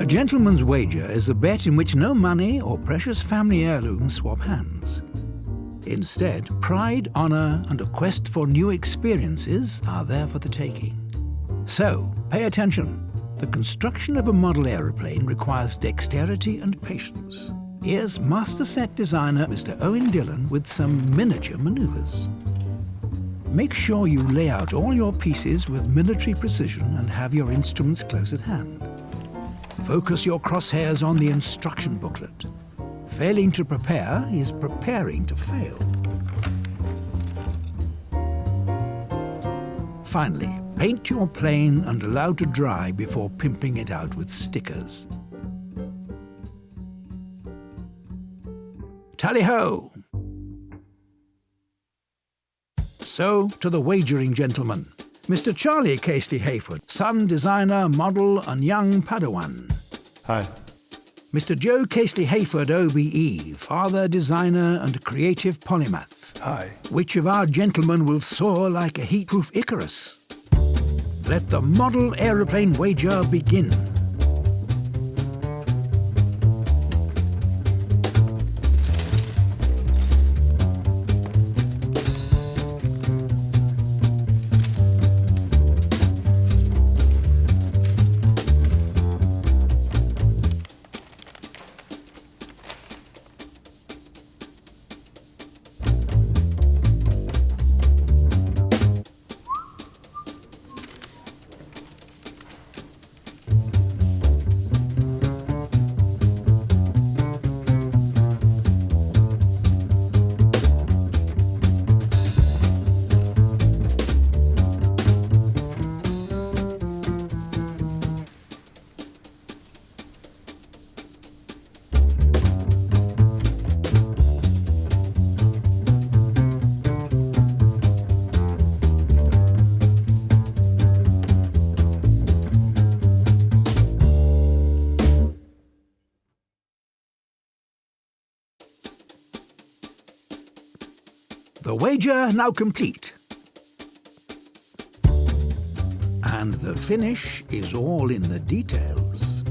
A gentleman's wager is a bet in which no money or precious family heirlooms swap hands. Instead, pride, honor, and a quest for new experiences are there for the taking. So, pay attention. The construction of a model aeroplane requires dexterity and patience. Here's master set designer Mr. Owen Dillon with some miniature maneuvers. Make sure you lay out all your pieces with military precision and have your instruments close at hand. Focus your crosshairs on the instruction booklet. Failing to prepare is preparing to fail. Finally, paint your plane and allow to dry before pimping it out with stickers. Tally-ho! So, to the wagering gentleman. Mr. Charlie Casely Hayford, son, designer, model, and young Padawan. Hi. Mr. Joe Casely Hayford, OBE, father, designer, and creative polymath. Hi. Which of our gentlemen will soar like a heat-proof Icarus? Let the model aeroplane wager begin. The wager now complete. And the finish is all in the details.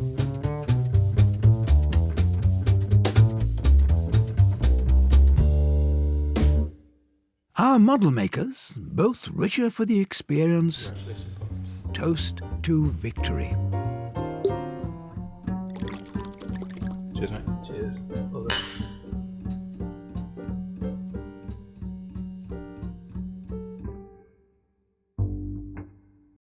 Our model makers, both richer for the experience, toast to victory. Cheers, mate. Cheers. Well done.